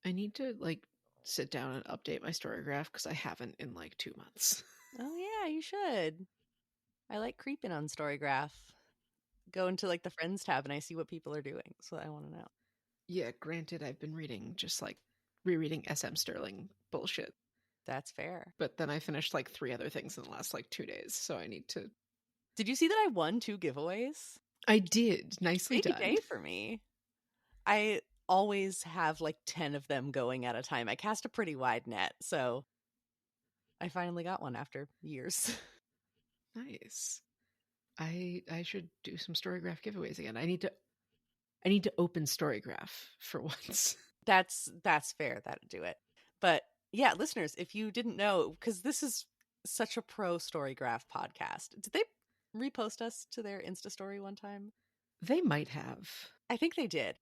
I need to like sit down and update my Storygraph because I haven't in like 2 months. Oh yeah, you should. I like creeping on Storygraph. Go into like the friends tab and I see what people are doing. So I want to know. Yeah, granted, I've been reading just like rereading SM Sterling bullshit, That's fair. but then I finished like 3 other things in the last like 2 days, so I need to. Did you see that I won 2 giveaways? I did. Nicely Big done. day for me. I always have like 10 of them going at a time. I cast a pretty wide net, so I finally got one after years. Nice. I should do some Storygraph giveaways again. I need to open Storygraph for once. That's fair. That'd do it. But yeah, listeners, if you didn't know, because this is such a pro Storygraph podcast, did they repost us to their Insta story one time? They might have. I think they did.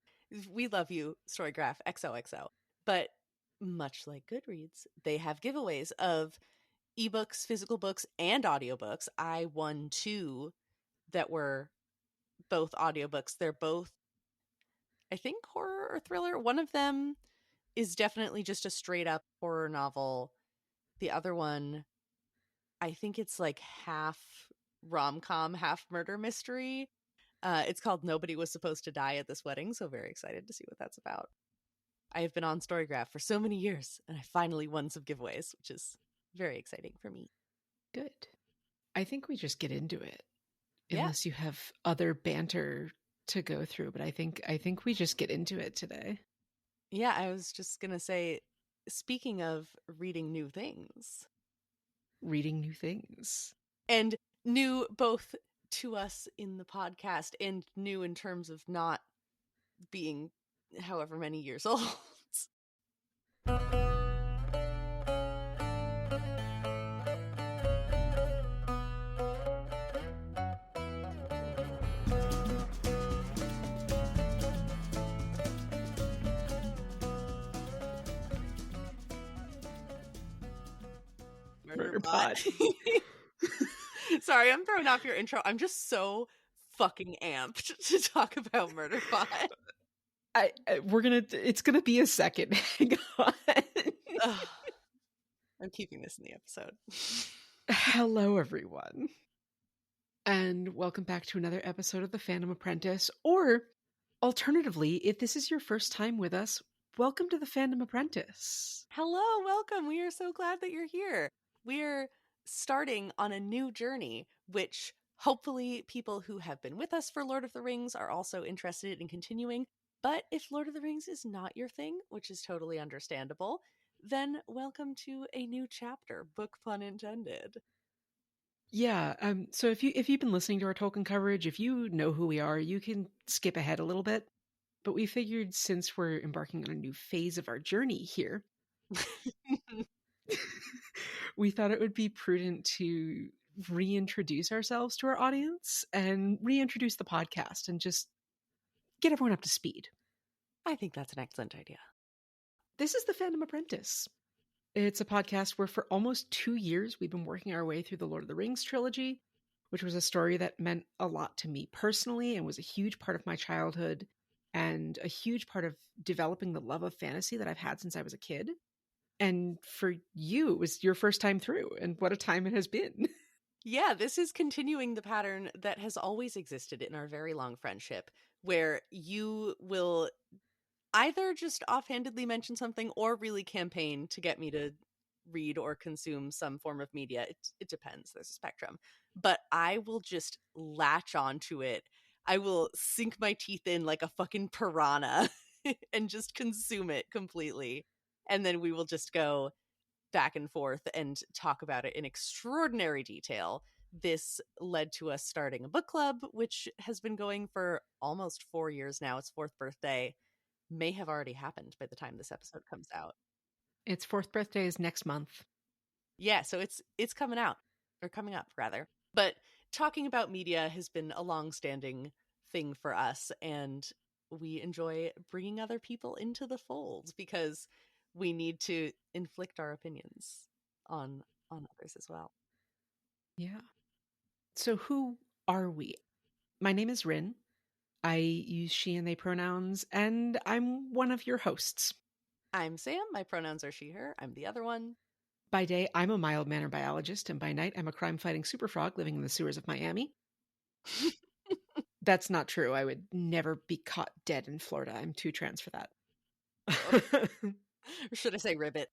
We love you, Storygraph XOXO. But much like Goodreads, they have giveaways of ebooks, physical books, and audiobooks. I won 2 that were both audiobooks. They're both, I think, horror or thriller. One of them is definitely just a straight up horror novel. The other one, I think it's like half rom-com, half murder mystery. It's called Nobody Was Supposed to Die at This Wedding, so very excited to see what that's about. I have been on Storygraph for so many years, and I finally won some giveaways, which is very exciting for me. Good. I think we just get into it. Yeah. Unless you have other banter to go through, but I think we just get into it today. Yeah, I was just going to say, speaking of reading new things. Reading new things. And new both to us in the podcast and new in terms of not being however many years old. Murderbot. Sorry, I'm throwing off your intro. I'm just so fucking amped to talk about Murderbot. It's gonna be a second. Hang on. I'm keeping this in the episode. Hello, everyone, and welcome back to another episode of the Fandom Apprentice. Or, alternatively, if this is your first time with us, welcome to the Fandom Apprentice. Hello, welcome. We are so glad that you're here. We're starting on a new journey, which hopefully people who have been with us for Lord of the Rings are also interested in continuing. But if Lord of the Rings is not your thing, which is totally understandable, then welcome to a new chapter, book pun intended. Yeah, so if you've been listening to our Tolkien coverage, if you know who we are, you can skip ahead a little bit. But we figured since we're embarking on a new phase of our journey here, we thought it would be prudent to reintroduce ourselves to our audience and reintroduce the podcast and just get everyone up to speed. I think that's an excellent idea. This is the Fandom Apprentice. It's a podcast where for almost 2 years we've been working our way through the Lord of the Rings trilogy, which was a story that meant a lot to me personally and was a huge part of my childhood and a huge part of developing the love of fantasy that I've had since I was a kid. And for you, it was your first time through, and what a time it has been. Yeah, this is continuing the pattern that has always existed in our very long friendship, where you will either just offhandedly mention something or really campaign to get me to read or consume some form of media. It depends. There's a spectrum. But I will just latch onto it. I will sink my teeth in like a fucking piranha and just consume it completely. And then we will just go back and forth and talk about it in extraordinary detail. This led to us starting a book club, which has been going for almost 4 years now. Its 4th birthday may have already happened by the time this episode comes out. Its 4th birthday is next month. Yeah, so it's coming out, or coming up rather. But talking about media has been a long-standing thing for us, and we enjoy bringing other people into the fold because we need to inflict our opinions on others as well. Yeah. So who are we? My name is Rin. I use she and they pronouns, and I'm one of your hosts. I'm Sam. My pronouns are she, her. I'm the other one. By day, I'm a mild-mannered biologist, and by night, I'm a crime-fighting super frog living in the sewers of Miami. That's not true. I would never be caught dead in Florida. I'm too trans for that. Or should I say ribbit?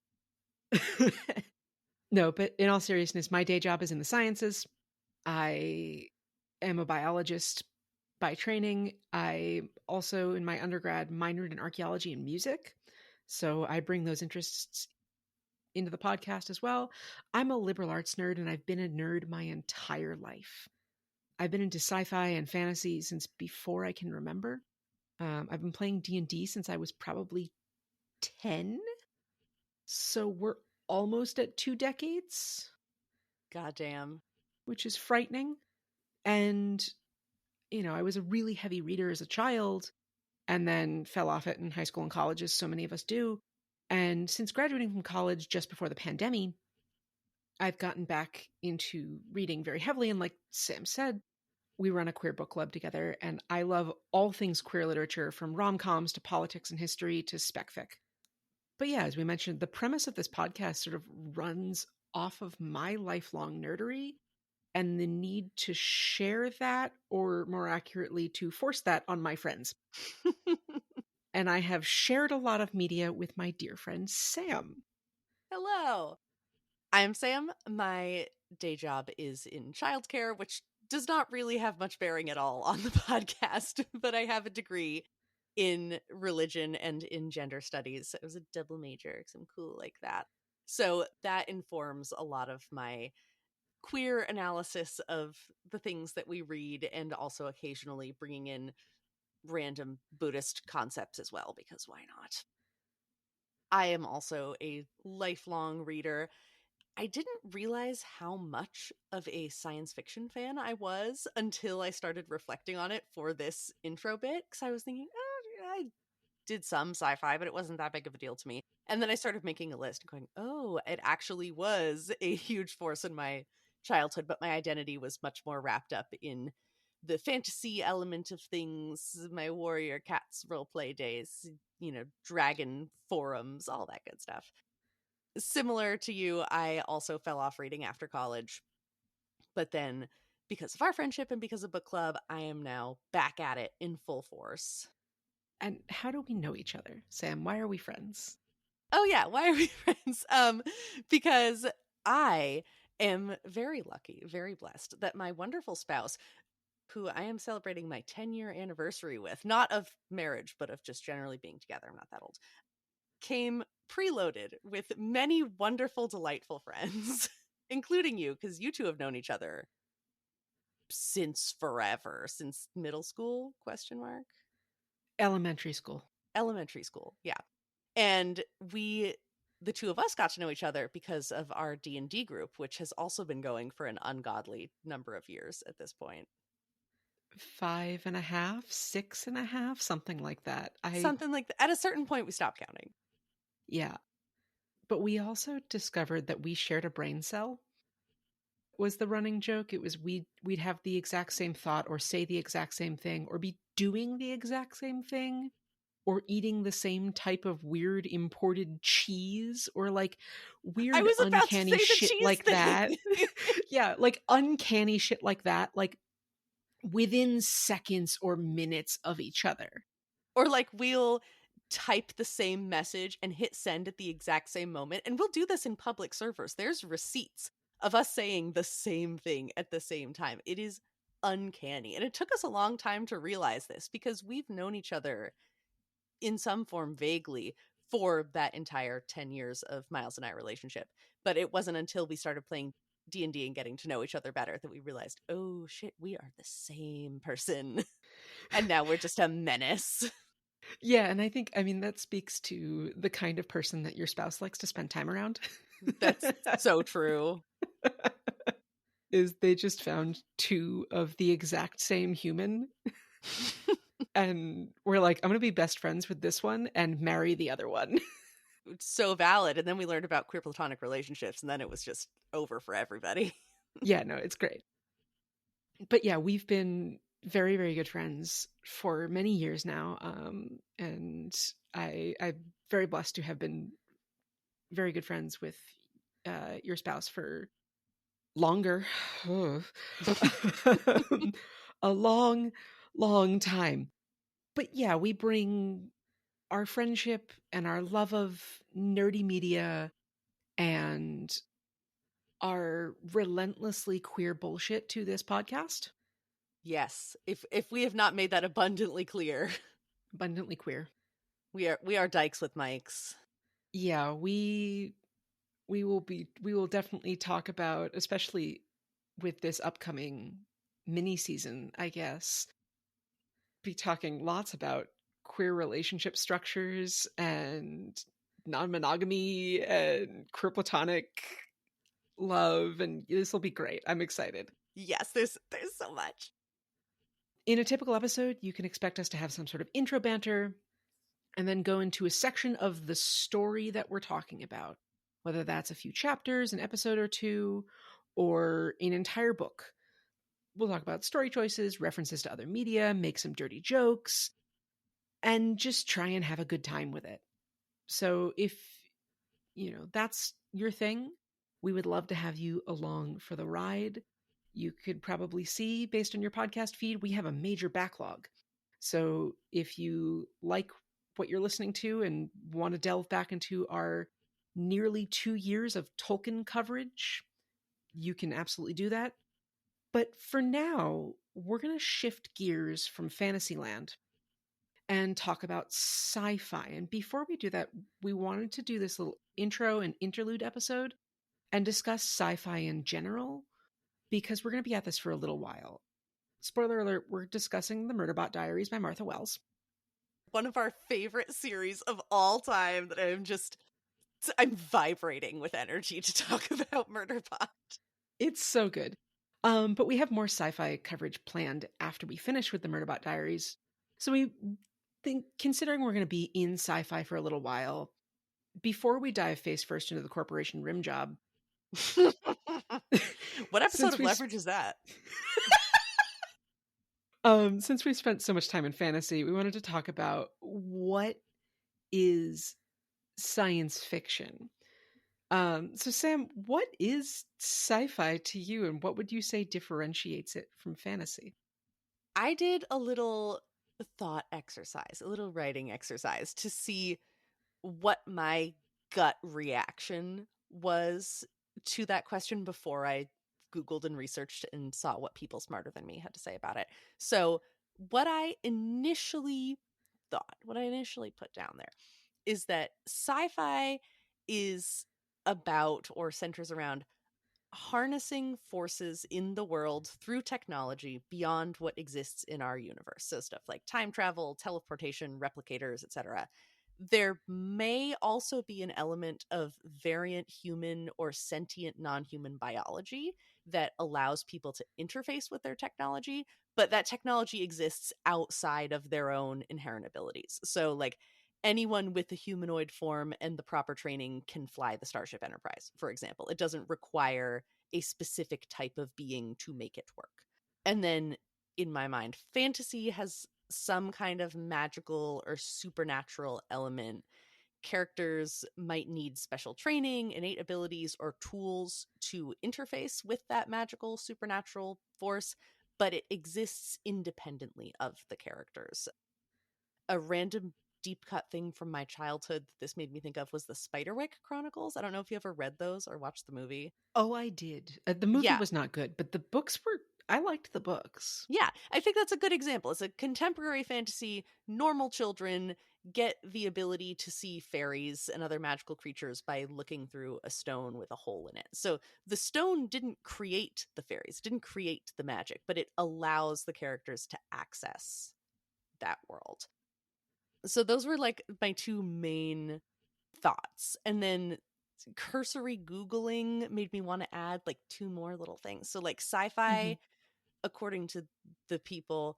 No, but in all seriousness, my day job is in the sciences. I am a biologist by training. I also, in my undergrad, minored in archaeology and music. So I bring those interests into the podcast as well. I'm a liberal arts nerd, and I've been a nerd my entire life. I've been into sci-fi and fantasy since before I can remember. I've been playing D&D since I was probably 10. So we're almost at 2 decades. Goddamn. Which is frightening. And, I was a really heavy reader as a child and then fell off it in high school and college, as so many of us do. And since graduating from college just before the pandemic, I've gotten back into reading very heavily. And like Sam said, we run a queer book club together, and I love all things queer literature, from rom-coms to politics and history to spec fic. But yeah, as we mentioned, the premise of this podcast sort of runs off of my lifelong nerdery and the need to share that, or more accurately, to force that on my friends. And I have shared a lot of media with my dear friend Sam. Hello. I'm Sam. My day job is in childcare, which does not really have much bearing at all on the podcast, but I have a degree in religion and in gender studies. It was a double major because I'm cool like that. So that informs a lot of my queer analysis of the things that we read, and also occasionally bringing in random Buddhist concepts as well, because why not? I am also a lifelong reader. I didn't realize how much of a science fiction fan I was until I started reflecting on it for this intro bit, because I was thinking, oh, I did some sci-fi, but it wasn't that big of a deal to me. And then I started making a list and going, oh, it actually was a huge force in my childhood, but my identity was much more wrapped up in the fantasy element of things, my warrior cats roleplay days, dragon forums, all that good stuff. Similar to you, I also fell off reading after college, but then because of our friendship and because of book club, I am now back at it in full force. And how do we know each other, Sam? Why are we friends? Oh yeah, why are we friends? Because I am very lucky, very blessed that my wonderful spouse, who I am celebrating my 10-year anniversary with, not of marriage, but of just generally being together, I'm not that old, came preloaded with many wonderful, delightful friends, including you, because you two have known each other since forever, since middle school, question mark? Elementary school. Elementary school, yeah. And the two of us got to know each other because of our D&D group, which has also been going for an ungodly number of years at this point. 5.5, 6.5, something like that. Something like that. At a certain point, we stopped counting. Yeah. But we also discovered that we shared a brain cell, was the running joke. It was we'd have the exact same thought, or say the exact same thing, or be doing the exact same thing, or eating the same type of weird imported cheese, or like weird I was about to uncanny say the shit cheese like thing. that. Yeah, like uncanny shit like that, like within seconds or minutes of each other. Or like we'll type the same message and hit send at the exact same moment. And we'll do this in public servers. There's receipts of us saying the same thing at the same time. It is uncanny. And it took us a long time to realize this, because we've known each other in some form vaguely for that entire 10 years of Miles and I relationship. But it wasn't until we started playing D&D and getting to know each other better that we realized, oh shit, we are the same person. And now we're just a menace. Yeah, and I mean, that speaks to the kind of person that your spouse likes to spend time around. That's so true. Is they just found two of the exact same human. And we're like, I'm going to be best friends with this one and marry the other one. It's so valid. And then we learned about queer platonic relationships, and then it was just over for everybody. Yeah, no, it's great. But yeah, we've been very, very good friends for many years now. And I'm very blessed to have been very good friends with your spouse for longer. A long, long time. But yeah, we bring our friendship and our love of nerdy media and our relentlessly queer bullshit to this podcast. Yes. If we have not made that abundantly clear, Abundantly queer. we are dykes with mics. Yeah, we will definitely talk about, especially with this upcoming mini season, I guess, be talking lots about queer relationship structures and non-monogamy and queer platonic love, and this will be great. I'm excited. Yes, there's so much. In a typical episode, you can expect us to have some sort of intro banter and then go into a section of the story that we're talking about, whether that's a few chapters, an episode or two, or an entire book. We'll talk about story choices, references to other media, make some dirty jokes, and just try and have a good time with it. So if, that's your thing, we would love to have you along for the ride. You could probably see, based on your podcast feed, we have a major backlog. So if you like what you're listening to and want to delve back into our nearly 2 years of Tolkien coverage, you can absolutely do that. But for now, we're going to shift gears from Fantasyland and talk about sci-fi. And before we do that, we wanted to do this little intro and interlude episode and discuss sci-fi in general, because we're going to be at this for a little while. Spoiler alert, we're discussing The Murderbot Diaries by Martha Wells. One of our favorite series of all time that I'm vibrating with energy to talk about Murderbot. It's so good. But we have more sci-fi coverage planned after we finish with The Murderbot Diaries. So we think, considering we're going to be in sci-fi for a little while, before we dive face first into the Corporation Rim Job. What episode of Leverage is that? Since we spent so much time in fantasy, we wanted to talk about what is science fiction. So Sam, what is sci-fi to you, and what would you say differentiates it from fantasy? I did a little thought exercise, a little writing exercise to see what my gut reaction was to that question before I Googled and researched and saw what people smarter than me had to say about it. So what I initially put down there is that sci-fi is about or centers around harnessing forces in the world through technology beyond what exists in our universe. So stuff like time travel, teleportation, replicators, etc. There may also be an element of variant human or sentient non-human biology that allows people to interface with their technology, but that technology exists outside of their own inherent abilities. So like anyone with a humanoid form and the proper training can fly the Starship Enterprise, for example. It doesn't require a specific type of being to make it work. And then in my mind, fantasy has some kind of magical or supernatural element. Characters might need special training, innate abilities, or tools to interface with that magical supernatural force, but it exists independently of the characters. A random deep cut thing from my childhood that this made me think of was the Spiderwick Chronicles. I don't know if you ever read those or watched the movie. Oh, I did. The movie Yeah. was not good, but the books were. I liked the books. Yeah, I think that's a good example. It's a contemporary fantasy. Normal children get the ability to see fairies and other magical creatures by looking through a stone with a hole in it. So the stone didn't create the fairies, didn't create the magic, but it allows the characters to access that world. So those were like my two main thoughts. And then cursory Googling made me want to add like two more little things. So like sci-fi, according to the people,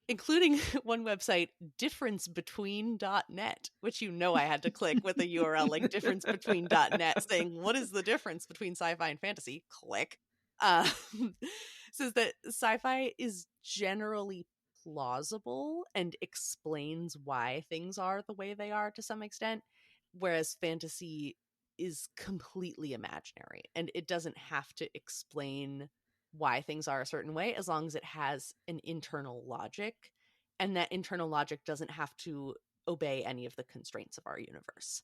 including one website, differencebetween.net, which I had to click with a URL like differencebetween.net saying, what is the difference between sci-fi and fantasy? Click. Says that sci-fi is generally plausible and explains why things are the way they are to some extent, whereas fantasy is completely imaginary and it doesn't have to explain why things are a certain way as long as it has an internal logic, and that internal logic doesn't have to obey any of the constraints of our universe.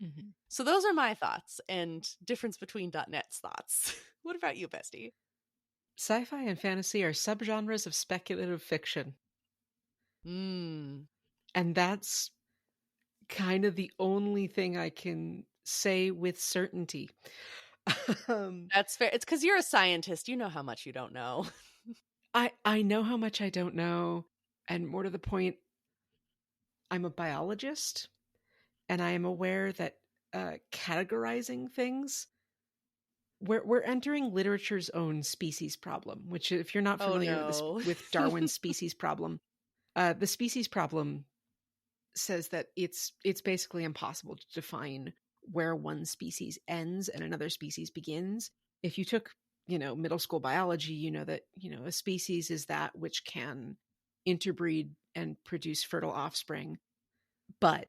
Mm-hmm. So those are my thoughts and difference between .NET's thoughts. What about you, bestie? Sci-fi and fantasy are subgenres of speculative fiction. Hmm. And that's kind of the only thing I can say with certainty. um, That's fair. It's because you're a scientist. You know how much you don't know. I know how much I don't know, and more to the point, I'm a biologist, and I am aware that categorizing things, we're entering literature's own species problem. Which, if you're not Oh familiar with no. with Darwin's species problem, the species problem says that it's basically impossible to define where one species ends and another species begins. If you took, middle school biology, you know that, a species is that which can interbreed and produce fertile offspring. But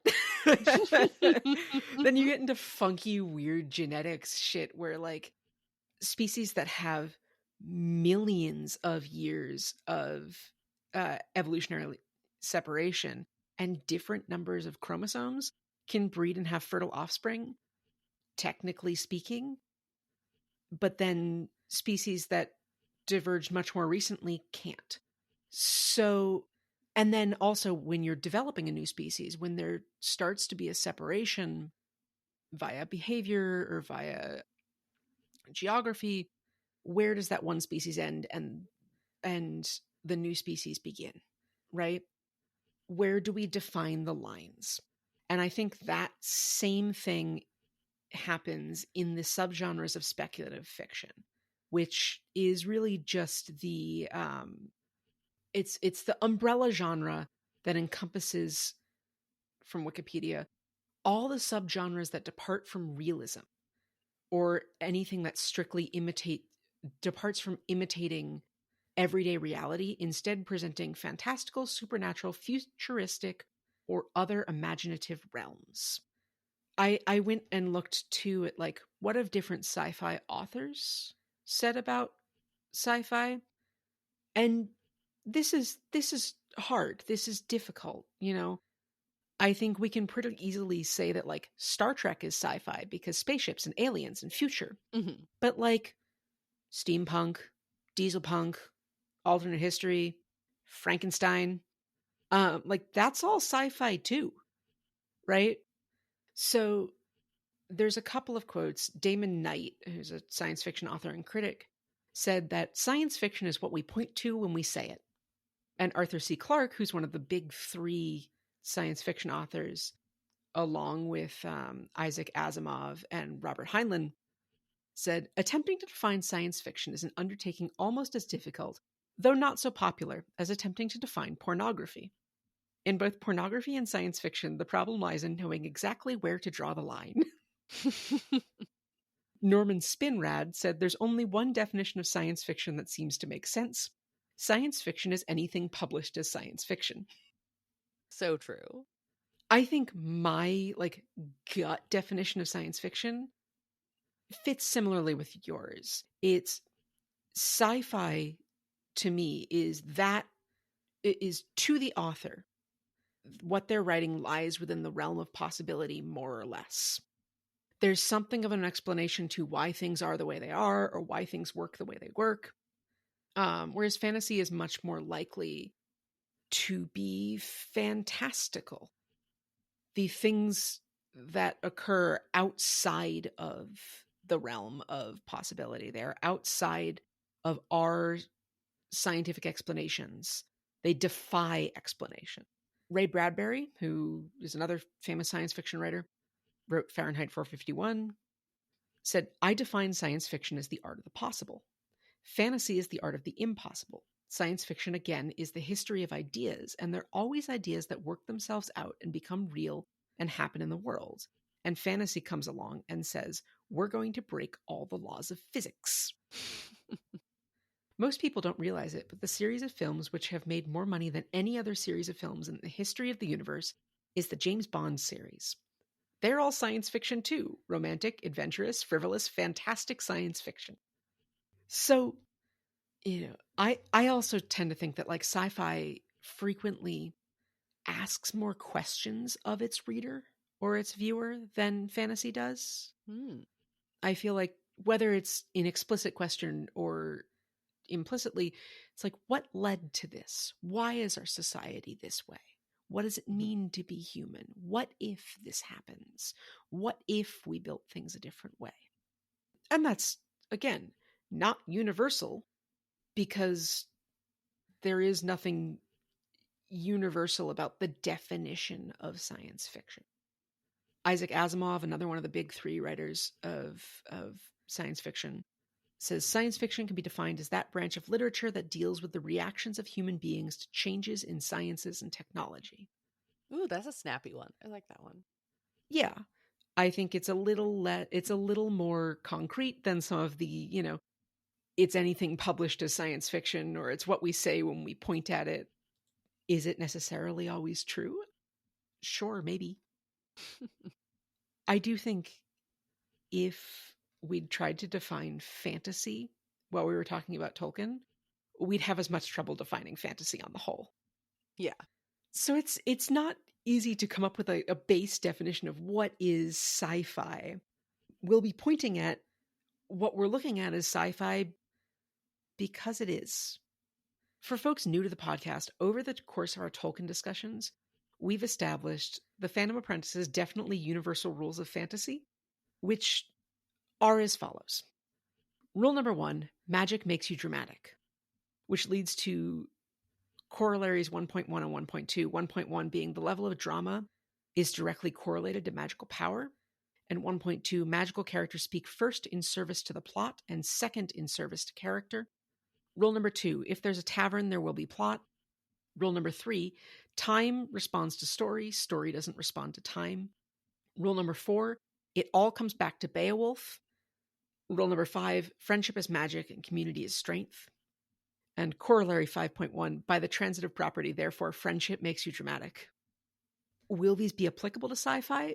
then you get into funky, weird genetics shit where, like, species that have millions of years of evolutionary separation and different numbers of chromosomes can breed and have fertile offspring, technically speaking. But then species that diverged much more recently can't. So, and then also when you're developing a new species, when there starts to be a separation via behavior or via geography, where does that one species end and the new species begin, right? Where do we define the lines? And I think that same thing happens in the subgenres of speculative fiction, which is really just the it's the umbrella genre that encompasses, from Wikipedia, all the subgenres that depart from realism or anything that strictly departs from imitating everyday reality, instead presenting fantastical, supernatural, futuristic, or other imaginative realms. I went and looked too at, like, what have different sci-fi authors said about sci-fi, and this is hard. This is difficult, I think we can pretty easily say that, like, Star Trek is sci-fi because spaceships and aliens and future. Mm-hmm. But, like, steampunk, dieselpunk, alternate history, Frankenstein, like, that's all sci-fi too, right? So there's a couple of quotes. Damon Knight, who's a science fiction author and critic, said that science fiction is what we point to when we say it. And Arthur C. Clarke, who's one of the big three science fiction authors, along with Isaac Asimov and Robert Heinlein, said, attempting to define science fiction is an undertaking almost as difficult, though not so popular, as attempting to define pornography. In both pornography and science fiction, the problem lies in knowing exactly where to draw the line. Norman Spinrad said there's only one definition of science fiction that seems to make sense. Science fiction is anything published as science fiction. So true. I think my, like, gut definition of science fiction fits similarly with yours. It's sci-fi, to me, is to the author, what they're writing lies within the realm of possibility, more or less. There's something of an explanation to why things are the way they are or why things work the way they work. Whereas fantasy is much more likely to be fantastical. The things that occur outside of the realm of possibility, they're outside of our scientific explanations. They defy explanation. Ray Bradbury, who is another famous science fiction writer, wrote Fahrenheit 451, said, I define science fiction as the art of the possible. Fantasy is the art of the impossible. Science fiction, again, is the history of ideas, and they're always ideas that work themselves out and become real and happen in the world. And fantasy comes along and says, we're going to break all the laws of physics. Most people don't realize it, but the series of films which have made more money than any other series of films in the history of the universe is the James Bond series. They're all science fiction too. Romantic, adventurous, frivolous, fantastic science fiction. So, I also tend to think that like sci-fi frequently asks more questions of its reader or its viewer than fantasy does. I feel like whether it's an explicit question or implicitly, it's like, what led to this? Why is our society this way? What does it mean to be human? What if this happens? What if we built things a different way? And that's, again, not universal because there is nothing universal about the definition of science fiction. Isaac Asimov, another one of the big three writers of science fiction, says science fiction can be defined as that branch of literature that deals with the reactions of human beings to changes in sciences and technology. Ooh, that's a snappy one. I like that one. Yeah, I think it's a little more concrete than some of the, it's anything published as science fiction, or it's what we say when we point at it. Is it necessarily always true? Sure, maybe. I do think if we'd tried to define fantasy while we were talking about Tolkien, we'd have as much trouble defining fantasy on the whole. Yeah. So it's not easy to come up with a base definition of what is sci-fi. We'll be pointing at what we're looking at as sci-fi because it is. For folks new to the podcast, over the course of our Tolkien discussions, we've established the Fandom Apprentice's definitely universal rules of fantasy, which are as follows. Rule number 1, magic makes you dramatic, which leads to corollaries 1.1 and 1.2. 1.1 being the level of drama is directly correlated to magical power, and 1.2, magical characters speak first in service to the plot and second in service to character. Rule number 2, if there's a tavern, there will be plot. Rule number 3, time responds to story, story doesn't respond to time. Rule number 4, it all comes back to Beowulf. Rule number 5, friendship is magic and community is strength. And corollary 5.1, by the transitive property, therefore, friendship makes you dramatic. Will these be applicable to sci-fi?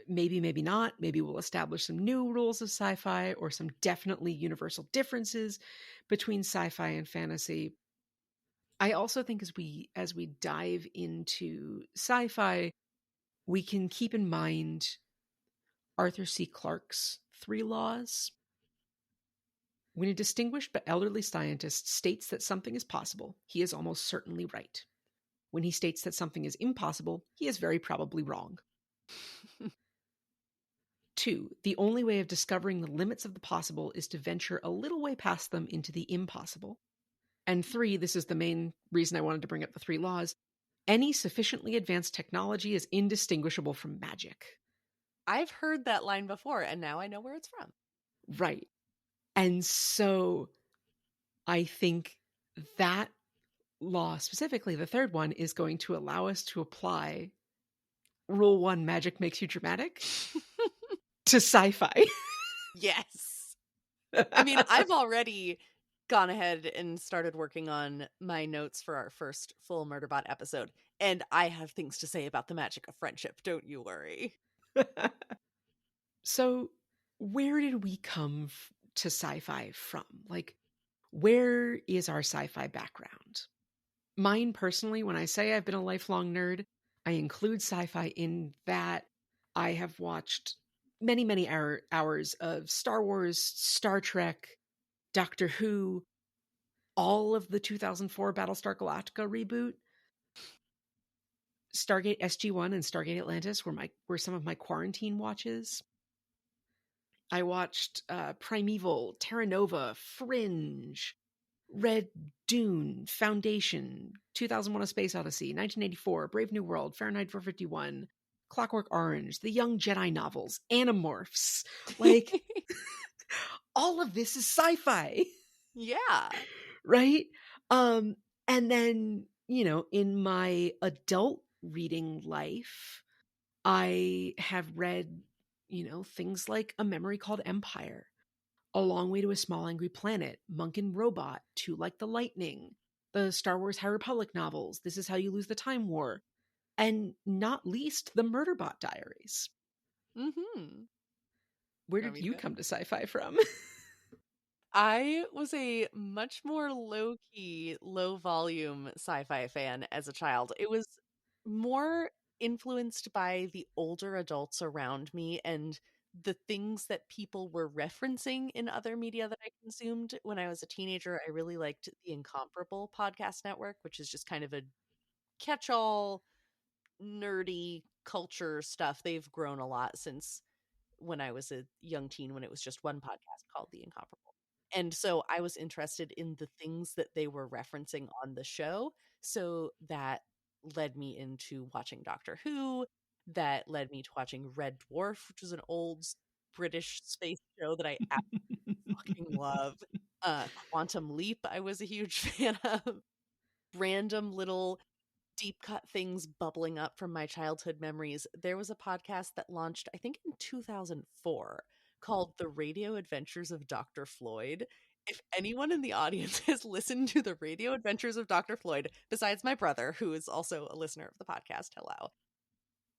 Maybe, maybe not. Maybe we'll establish some new rules of sci-fi or some definitely universal differences between sci-fi and fantasy. I also think as we dive into sci-fi, we can keep in mind Arthur C. Clarke's 3 laws. When a distinguished but elderly scientist states that something is possible, he is almost certainly right. When he states that something is impossible, he is very probably wrong. 2, the only way of discovering the limits of the possible is to venture a little way past them into the impossible. And 3, this is the main reason I wanted to bring up the 3 laws, any sufficiently advanced technology is indistinguishable from magic. I've heard that line before, and now I know where it's from. Right. And so I think that law, specifically the third one, is going to allow us to apply Rule 1, magic makes you dramatic, to sci-fi. Yes. I mean, I've already gone ahead and started working on my notes for our first full Murderbot episode, and I have things to say about the magic of friendship, don't you worry. So, where did we come to sci-fi from? Like, where is our sci-fi background? Mine personally, when I say I've been a lifelong nerd, I include sci-fi in that I have watched many, many hours of Star Wars, Star Trek, Doctor Who, all of the 2004 Battlestar Galactica reboot. Stargate SG-1 and Stargate Atlantis were some of my quarantine watches. I watched Primeval, Terra Nova, Fringe, Red Dune, Foundation, 2001: A Space Odyssey, 1984, Brave New World, Fahrenheit 451, Clockwork Orange, the Young Jedi novels, Animorphs. Like, all of this is sci-fi. Yeah. Right? And then, in my adult reading life, I have read, things like A Memory Called Empire, A Long Way to a Small Angry Planet, Monk and Robot, To Like the Lightning, the Star Wars High Republic novels, This Is How You Lose the Time War, and not least the Murderbot Diaries. Mm-hmm. Where Want did me to you go? come to sci-fi from? I was a much more low-key, low-volume sci-fi fan as a child. It was more influenced by the older adults around me and the things that people were referencing in other media that I consumed. When I was a teenager, I really liked the Incomparable podcast network, which is just kind of a catch-all, nerdy culture stuff. They've grown a lot since when I was a young teen, when it was just one podcast called The Incomparable. And so I was interested in the things that they were referencing on the show. So that led me into watching Doctor Who. That led me to watching Red Dwarf, which was an old British space show that I fucking love. Quantum Leap, I was a huge fan of. Random little deep cut things bubbling up from my childhood memories. There was a podcast that launched, I think, in 2004 called The Radio Adventures of Dr. Floyd. If anyone in the audience has listened to The Radio Adventures of Dr. Floyd, besides my brother, who is also a listener of the podcast, hello,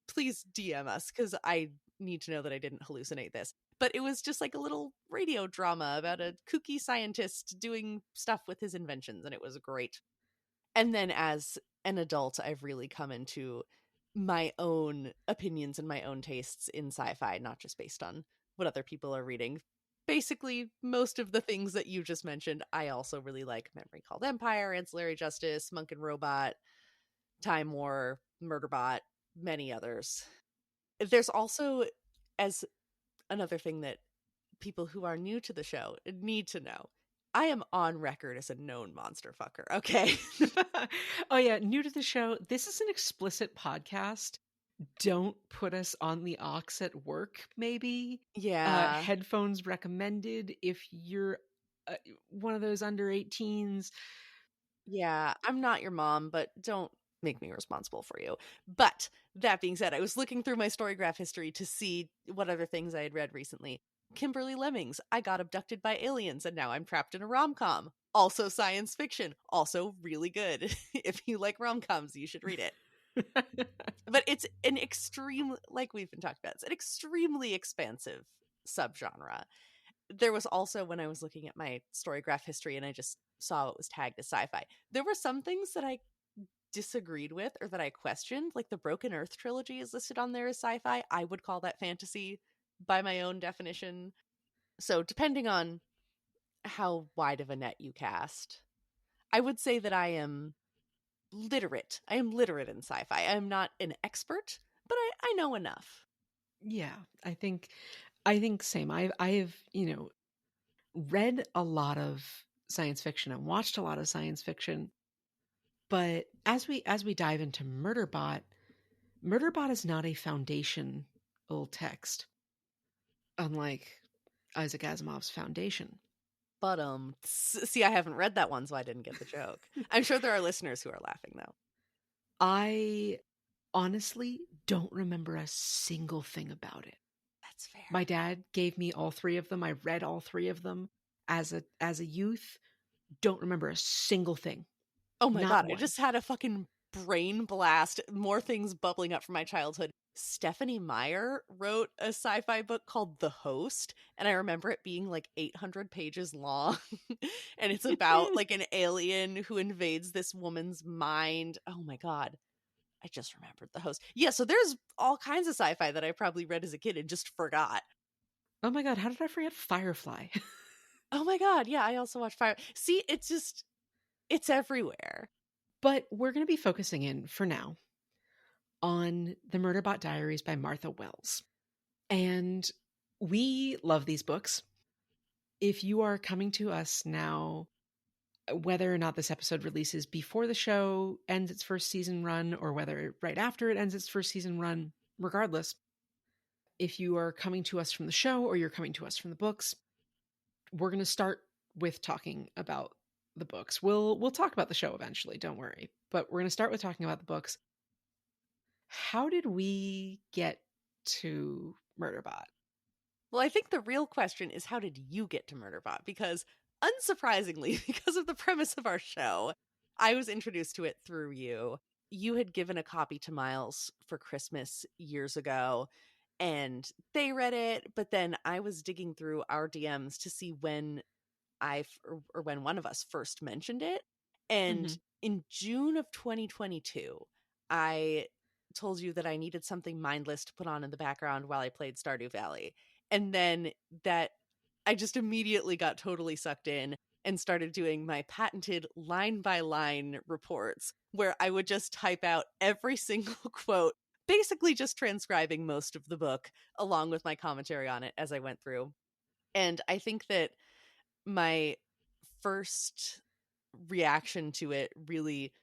please DM us because I need to know that I didn't hallucinate this. But it was just like a little radio drama about a kooky scientist doing stuff with his inventions, and it was great. And then as an adult, I've really come into my own opinions and my own tastes in sci-fi, not just based on what other people are reading. Basically, most of the things that you just mentioned, I also really like. Memory Called Empire, Ancillary Justice, Monk and Robot, Time War, Murderbot, many others. There's also, as another thing that people who are new to the show need to know, I am on record as a known monster fucker, okay? Oh yeah, new to the show. This is an explicit podcast. Don't put us on the aux at work, maybe. Yeah. Headphones recommended if you're one of those under 18s. Yeah, I'm not your mom, but don't make me responsible for you. But that being said, I was looking through my Storygraph history to see what other things I had read recently. Kimberly Lemmings, I got abducted by aliens and now I'm trapped in a rom-com. Also science fiction, also really good. If you like rom-coms, you should read it. But it's an extreme, like we've been talking about, it's an extremely expansive subgenre. There was also, when I was looking at my Storygraph history and I just saw it was tagged as sci-fi, there were some things that I disagreed with or that I questioned. Like the Broken Earth trilogy is listed on there as sci-fi. I would call that fantasy by my own definition. So depending on how wide of a net you cast, I would say that I am literate. I am literate in sci-fi. I am not an expert, but I know enough. Yeah, I think same. I've read a lot of science fiction and watched a lot of science fiction. But as we dive into Murderbot is not a foundational text, unlike Isaac Asimov's Foundation. But see, I haven't read that one, so I didn't get the joke. I'm sure there are listeners who are laughing though. I honestly don't remember a single thing about it. That's fair. My dad gave me all three of them. I read all three of them as a youth. Don't remember a single thing. Oh my Not god, I one. just had a fucking brain blast. More things bubbling up from my childhood. Stephanie Meyer wrote a sci-fi book called The Host, and I remember it being like 800 pages long. And it's about like an alien who invades this woman's mind. Oh my god. I just remembered The Host. Yeah, so there's all kinds of sci-fi that I probably read as a kid and just forgot. Oh my god, how did I forget Firefly? Oh my god, yeah, I also watched Fire. See, it's everywhere. But we're going to be focusing in for now on The Murderbot Diaries by Martha Wells. And we love these books. If you are coming to us now, whether or not this episode releases before the show ends its first season run or whether right after it ends its first season run, regardless, if you are coming to us from the show or you're coming to us from the books, we're going to start with talking about the books. We'll talk about the show eventually, don't worry. But we're going to start with talking about the books. How did we get to Murderbot? Well, I think the real question is, how did you get to Murderbot? Because unsurprisingly, because of the premise of our show, I was introduced to it through you. You had given a copy to Miles for Christmas years ago, and they read it, but then I was digging through our DMs to see when or when one of us first mentioned it. And Mm-hmm. in June of 2022, I told you that I needed something mindless to put on in the background while I played Stardew Valley. And then that I just immediately got totally sucked in and started doing my patented line by line reports where I would just type out every single quote, basically just transcribing most of the book along with my commentary on it as I went through. And I think that my first reaction to it really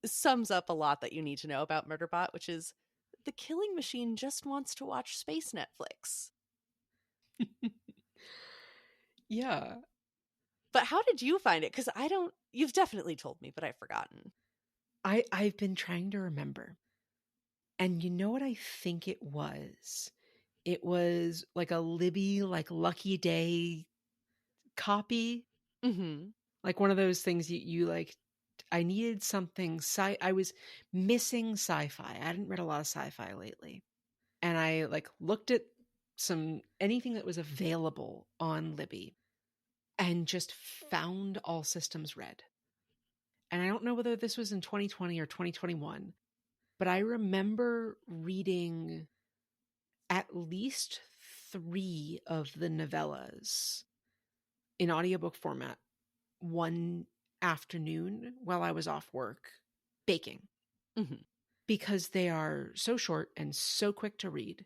sums up a lot that you need to know about Murderbot, which is the killing machine just wants to watch space Netflix. Yeah. But how did you find it? Because you've definitely told me, but I've forgotten. I've been trying to remember. And you know what I think it was? It was like a Libby, like Lucky Day copy. Mm-hmm. Like one of those things you like. I needed something I was missing sci-fi. I hadn't read a lot of sci-fi lately. And I like looked at anything that was available on Libby and just found All Systems Red. And I don't know whether this was in 2020 or 2021, but I remember reading at least 3 of the novellas in audiobook format one afternoon while I was off work baking, Mm-hmm. because they are so short and so quick to read.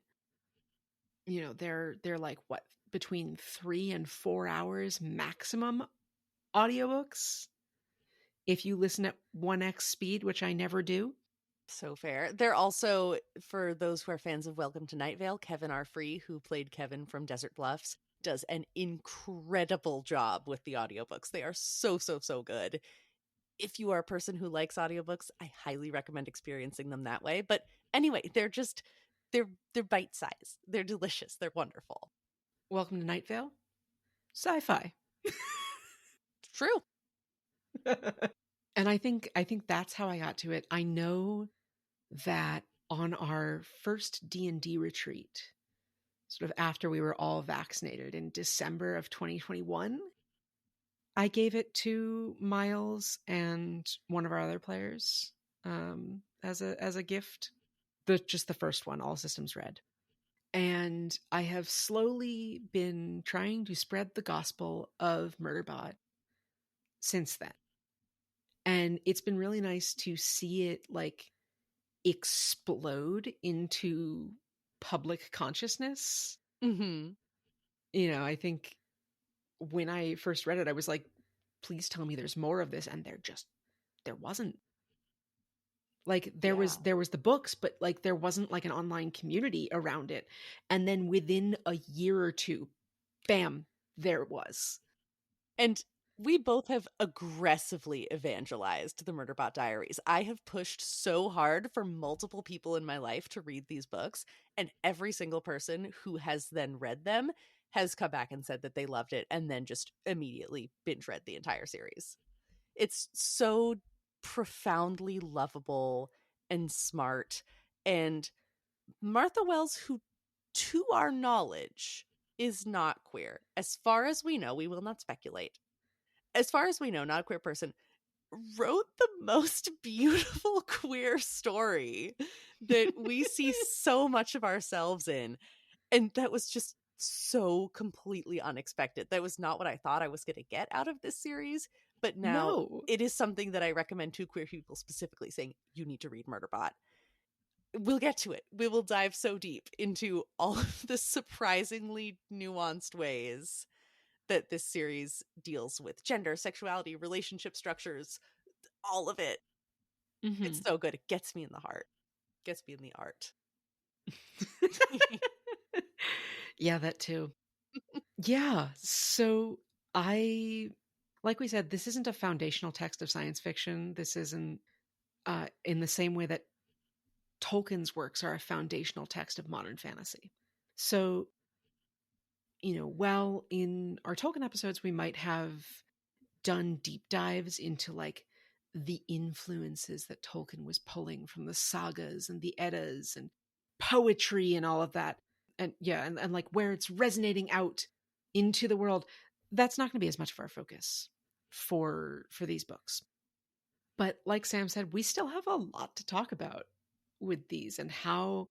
You know, they're like what, between 3 and 4 hours maximum audiobooks if you listen at 1x speed, which I never do. So fair. They're also, for those who are fans of Welcome to Night Vale, Kevin R. Free, who played Kevin from Desert Bluffs, does an incredible job with the audiobooks. They are so, so, so good. If you are a person who likes audiobooks, I highly recommend experiencing them that way. But anyway, they're bite size. They're delicious. They're wonderful. Welcome to Night Vale. Sci-fi. True. And I think that's how I got to it. I know that on our first D&D retreat, sort of after we were all vaccinated in December of 2021, I gave it to Miles and one of our other players as a gift. Just the first one, All Systems Red. And I have slowly been trying to spread the gospel of Murderbot since then. And it's been really nice to see it like explode into public consciousness. Mm-hmm. You know, I think when I first read it, I was like, please tell me there's more of this. And there wasn't. Like Yeah. there was the books, but like there wasn't like an online community around it. And then within a year or two, bam, there it was. And we both have aggressively evangelized the Murderbot Diaries. I have pushed so hard for multiple people in my life to read these books, and every single person who has then read them has come back and said that they loved it and then just immediately binge read the entire series. It's so profoundly lovable and smart. And Martha Wells, who to our knowledge is not queer, as far as we know, we will not speculate, as far as we know, not a queer person, wrote the most beautiful queer story that we see so much of ourselves in. And that was just so completely unexpected. That was not what I thought I was going to get out of this series. But now No. it is something that I recommend to queer people specifically, saying, you need to read Murderbot. We'll get to it. We will dive so deep into all of the surprisingly nuanced ways that this series deals with gender, sexuality, relationship structures, all of it. Mm-hmm. It's so good. It gets me in the heart. Gets me in the art. Yeah, that too. Yeah. So like we said, this isn't a foundational text of science fiction. This isn't in the same way that Tolkien's works are a foundational text of modern fantasy. So well, in our Tolkien episodes, we might have done deep dives into like the influences that Tolkien was pulling from the sagas and the Eddas and poetry and all of that. And yeah, and like where it's resonating out into the world. That's not going to be as much of our focus for these books. But like Sam said, we still have a lot to talk about with these, and how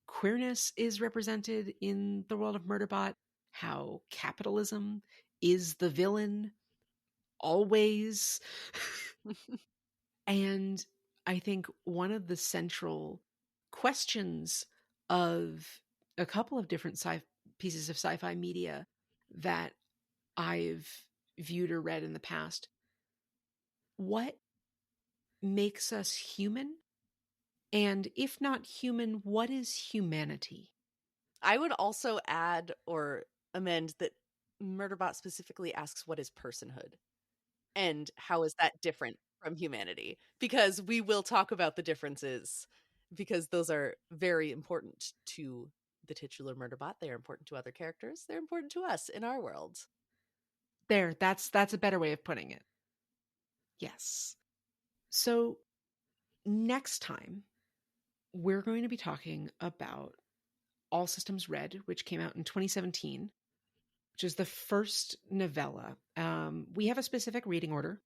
queerness is represented in the world of Murderbot, how capitalism is the villain always. And I think one of the central questions of a couple of different pieces of sci-fi media that I've viewed or read in the past, what makes us human? And if not human, what is humanity? I would also add or amend that Murderbot specifically asks, what is personhood? And how is that different from humanity? Because we will talk about the differences, because those are very important to the titular Murderbot. They are important to other characters. They're important to us in our world. There, that's a better way of putting it. Yes. So next time, we're going to be talking about All Systems Red, which came out in 2017, which is the first novella. We have a specific reading order,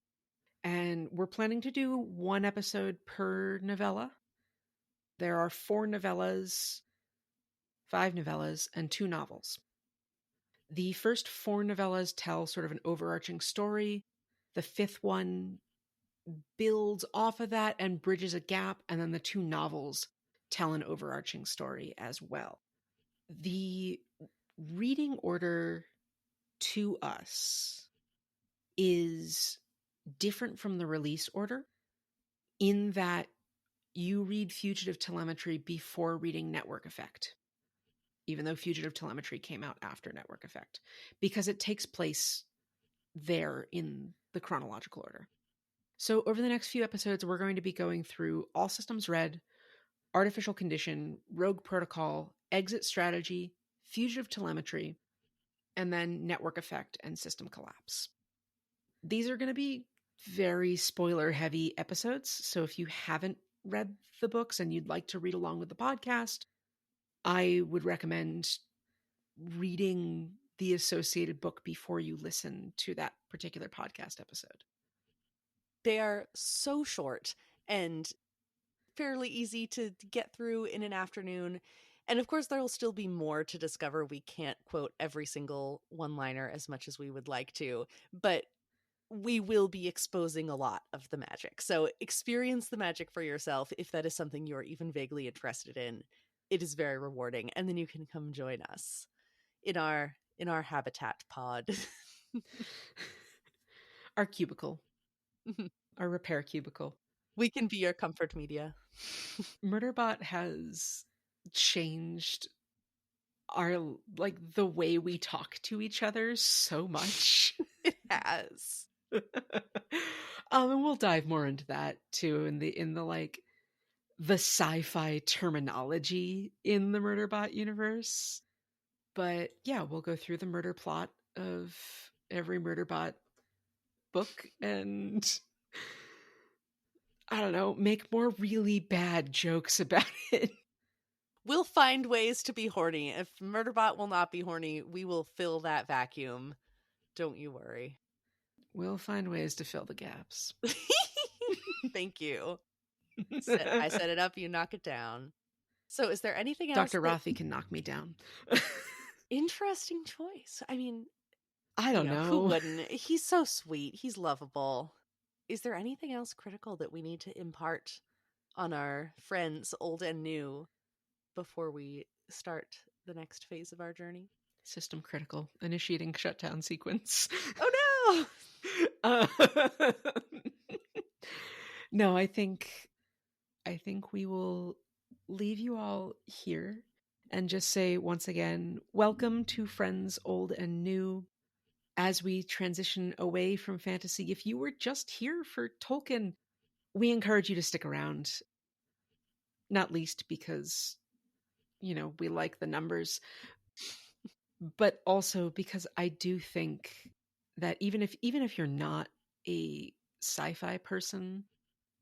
and we're planning to do one episode per novella. There are 5 novellas, and 2 novels. The first 4 novellas tell sort of an overarching story. The 5th one builds off of that and bridges a gap, and then the 2 novels tell an overarching story as well. The reading order to us is different from the release order in that you read Fugitive Telemetry before reading Network Effect, even though Fugitive Telemetry came out after Network Effect, because it takes place there in the chronological order. So over the next few episodes, we're going to be going through All Systems Red, Artificial Condition, Rogue Protocol, Exit Strategy, Fugitive Telemetry, and then Network Effect and System Collapse. These are going to be very spoiler-heavy episodes, so if you haven't read the books and you'd like to read along with the podcast, I would recommend reading the associated book before you listen to that particular podcast episode. They are so short and fairly easy to get through in an afternoon. And of course, there will still be more to discover. We can't quote every single one-liner as much as we would like to, but we will be exposing a lot of the magic. So experience the magic for yourself if that is something you're even vaguely interested in. It is very rewarding. And then you can come join us in our habitat pod. Our cubicle. Our repair cubicle. We can be your comfort media. Murderbot has changed the way we talk to each other so much. It has. And we'll dive more into that too in the sci-fi terminology in the Murderbot universe. But yeah, we'll go through the murder plot of every Murderbot book and, I don't know, make more really bad jokes about it. We'll find ways to be horny. If Murderbot will not be horny, we will fill that vacuum. Don't you worry. We'll find ways to fill the gaps. Thank you. I set it up, you knock it down. So is there anything else? Dr. Rothy can knock me down. Interesting choice. I mean, I don't know. Who wouldn't? He's so sweet. He's lovable. Is there anything else critical that we need to impart on our friends, old and new, before we start the next phase of our journey? System critical. Initiating shutdown sequence. Oh no! No, I think we will leave you all here and just say once again, welcome to Friends Old and New. As we transition away from fantasy, if you were just here for Tolkien, we encourage you to stick around. Not least because, we like the numbers, but also because I do think that even if you're not a sci-fi person,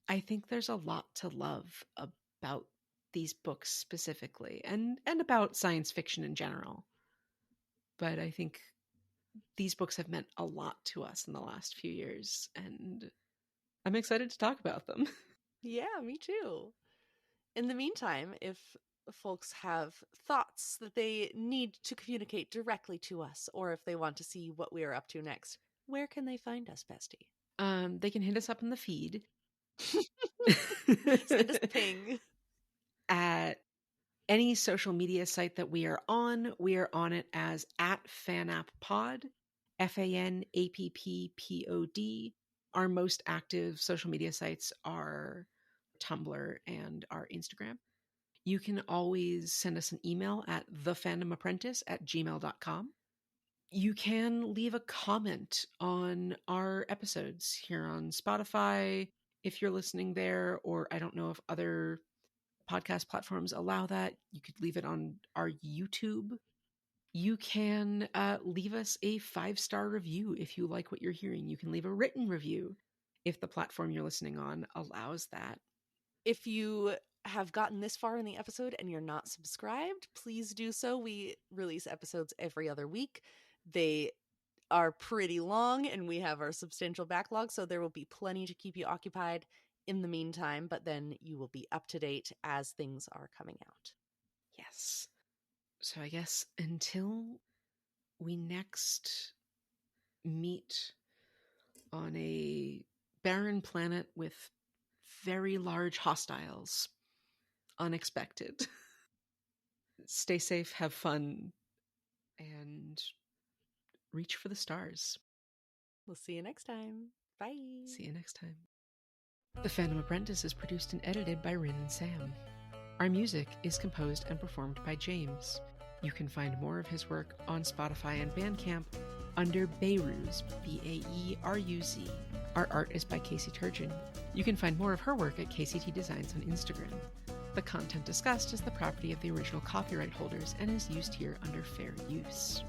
I think there's a lot to love about these books specifically, and about science fiction in general. But I think these books have meant a lot to us in the last few years, and I'm excited to talk about them. Yeah, me too. In the meantime, if folks have thoughts that they need to communicate directly to us, or if they want to see what we are up to next, where can they find us, Bestie? They can hit us up in the feed Send us a ping. at any social media site that we are on. We are on it as at FanAppPod, FANAPPPOD. Our most active social media sites are Tumblr and our Instagram. You can always send us an email at thefandomapprentice@gmail.com. You can leave a comment on our episodes here on Spotify if you're listening there, or I don't know if other podcast platforms allow that. You could leave it on our YouTube. You can leave us a 5-star review if you like what you're hearing. You can leave a written review if the platform you're listening on allows that. If you have gotten this far in the episode and you're not subscribed, please do so. We release episodes every other week. They are pretty long and we have our substantial backlog, so there will be plenty to keep you occupied in the meantime, but then you will be up to date as things are coming out. Yes. So I guess until we next meet on a barren planet with very large hostiles, unexpected. Stay safe, have fun, and reach for the stars. We'll see you next time. Bye. See you next time. The Fandom Apprentice is produced and edited by Rin and Sam. Our music is composed and performed by James. You can find more of his work on Spotify and Bandcamp under Beiruz, Baeruz. Our art is by Casey Turgeon. You can find more of her work at KCT Designs on Instagram. The content discussed is the property of the original copyright holders and is used here under fair use.